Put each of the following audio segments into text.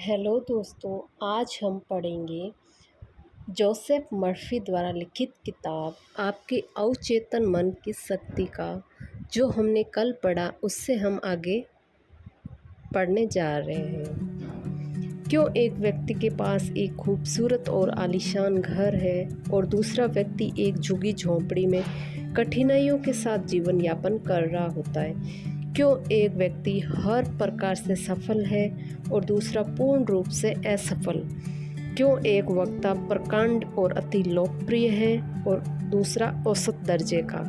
Hello दोस्तों, आज हम पढ़ेंगे जोसेफ मर्फी द्वारा लिखित किताब आपके अवचेतन मन की शक्ति का। जो हमने कल पढ़ा उससे हम आगे पढ़ने जा रहे हैं। क्यों एक व्यक्ति के पास एक खूबसूरत और आलीशान घर है और दूसरा व्यक्ति एक झुग्गी झोंपड़ी में कठिनाइयों के साथ जीवन यापन कर रहा होता है? क्यों एक व्यक्ति हर प्रकार से सफल है और दूसरा पूर्ण रूप से असफल? क्यों एक वक्ता प्रकांड और अति लोकप्रिय है और दूसरा औसत दर्जे का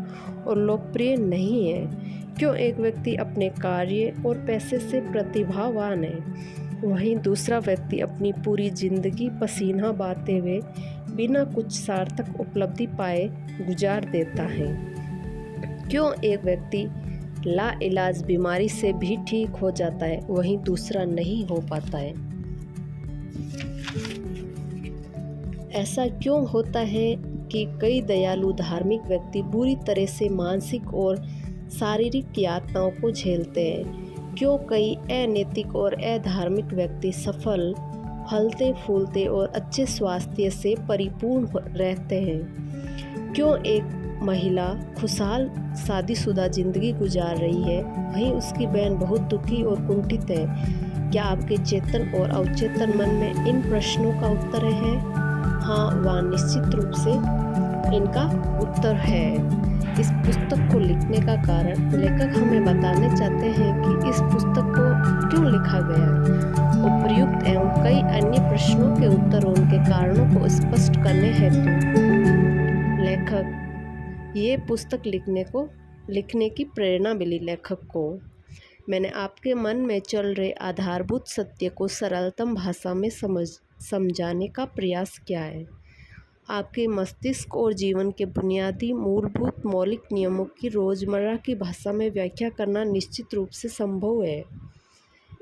और लोकप्रिय नहीं है? क्यों एक व्यक्ति अपने कार्य और पैसे से प्रतिभावान है, वहीं दूसरा व्यक्ति अपनी पूरी जिंदगी पसीना बहाते हुए बिना कुछ सार्थक उपलब्धि पाए गुजार देता है? क्यों एक व्यक्ति लाइलाज बीमारी से भी ठीक हो जाता है, वहीं दूसरा नहीं हो पाता है? ऐसा क्यों होता है कि कई दयालु धार्मिक व्यक्ति बुरी तरह से मानसिक और शारीरिक यातनाओं को झेलते हैं? क्यों कई अनैतिक और अधार्मिक व्यक्ति सफल, फलते फूलते और अच्छे स्वास्थ्य से परिपूर्ण रहते हैं? क्यों एक महिला खुशहाल शादीशुदा जिंदगी गुजार रही है, वहीं उसकी बहन बहुत दुखी और कुंठित है? क्या आपके चेतन और अवचेतन मन में इन प्रश्नों का उत्तर है? हाँ, वह निश्चित रूप से इनका उत्तर है। इस पुस्तक को लिखने का कारण लेखक हमें बताने चाहते हैं कि इस पुस्तक को क्यों लिखा गया है। उपयुक्त एवं कई अन्य प्रश्नों के उत्तर और उनके कारणों को स्पष्ट करने हेतु लेखक ये पुस्तक लिखने की प्रेरणा मिली। लेखक को मैंने आपके मन में चल रहे आधारभूत सत्य को सरलतम भाषा में समझाने का प्रयास किया है। आपके मस्तिष्क और जीवन के बुनियादी मूलभूत मौलिक नियमों की रोज़मर्रा की भाषा में व्याख्या करना निश्चित रूप से संभव है।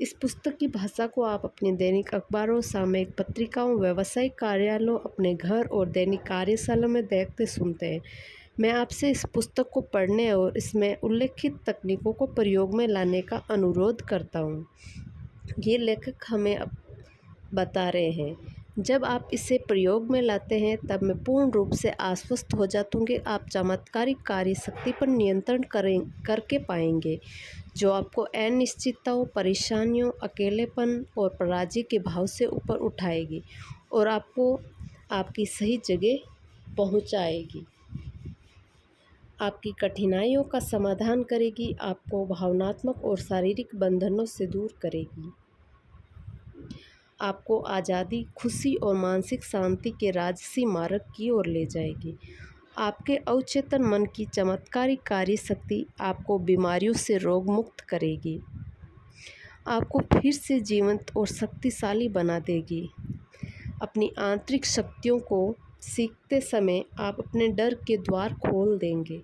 इस पुस्तक की भाषा को आप अपने दैनिक अखबारों, सामयिक पत्रिकाओं, व्यावसायिक कार्यालयों, अपने घर और दैनिक कार्यशाला में देखते सुनते हैं। मैं आपसे इस पुस्तक को पढ़ने और इसमें उल्लेखित तकनीकों को प्रयोग में लाने का अनुरोध करता हूँ। ये लेखक हमें अब बता रहे हैं, जब आप इसे प्रयोग में लाते हैं तब मैं पूर्ण रूप से आश्वस्त हो जाता हूँ कि आप चमत्कारिक कार्य शक्ति पर नियंत्रण करके पाएंगे, जो आपको अनिश्चितताओं, परेशानियों, अकेलेपन और पराजय के भाव से ऊपर उठाएगी और आपको आपकी सही जगह पहुँचाएगी। आपकी कठिनाइयों का समाधान करेगी, आपको भावनात्मक और शारीरिक बंधनों से दूर करेगी, आपको आज़ादी, खुशी और मानसिक शांति के राजसी मार्ग की ओर ले जाएगी। आपके अवचेतन मन की चमत्कारिक कार्य शक्ति आपको बीमारियों से रोग मुक्त करेगी, आपको फिर से जीवंत और शक्तिशाली बना देगी। अपनी आंतरिक शक्तियों को सीखते समय आप अपने डर के द्वार खोल देंगे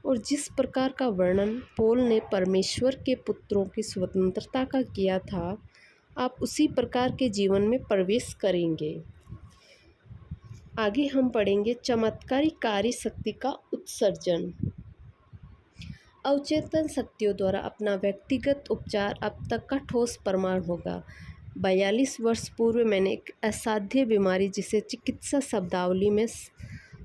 और जिस प्रकार का वर्णन पौल ने परमेश्वर के पुत्रों की स्वतंत्रता का किया था, आप उसी प्रकार के जीवन में प्रवेश करेंगे। आगे हम पढ़ेंगे चमत्कारिक कार्य शक्ति का उत्सर्जन। अवचेतन शक्तियों द्वारा अपना व्यक्तिगत उपचार अब तक का ठोस प्रमाण होगा। 42 वर्ष पूर्व मैंने एक असाध्य बीमारी, जिसे चिकित्सा शब्दावली में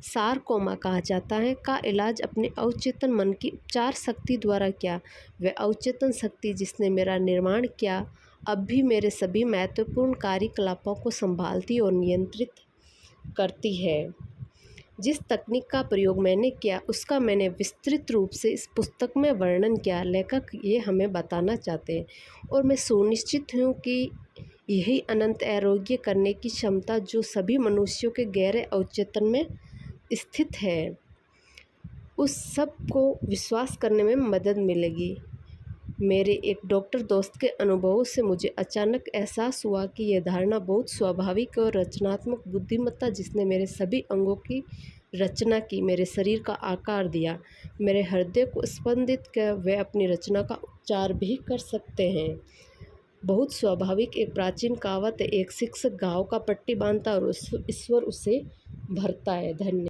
सारकोमा कहा जाता है, का इलाज अपने अवचेतन मन की उपचार शक्ति द्वारा किया। वह अवचेतन शक्ति जिसने मेरा निर्माण किया अब भी मेरे सभी महत्वपूर्ण कार्यकलापों को संभालती और नियंत्रित करती है। जिस तकनीक का प्रयोग मैंने किया उसका मैंने विस्तृत रूप से इस पुस्तक में वर्णन किया। लेखक ये हमें बताना चाहते हैं और मैं सुनिश्चित हूँ कि यही अनंत आरोग्य करने की क्षमता जो सभी मनुष्यों के गहरे अवचेतन में स्थित है, उस सब को विश्वास करने में मदद मिलेगी। मेरे एक डॉक्टर दोस्त के अनुभवों से मुझे अचानक एहसास हुआ कि यह धारणा बहुत स्वाभाविक और रचनात्मक बुद्धिमत्ता, जिसने मेरे सभी अंगों की रचना की, मेरे शरीर का आकार दिया, मेरे हृदय को स्पंदित किया, वे अपनी रचना का उपचार भी कर सकते हैं। बहुत स्वाभाविक एक प्राचीन कहावत है, एक शिक्षक घाव का पट्टी बांधता और ईश्वर उसे भरता है। धन्यवाद।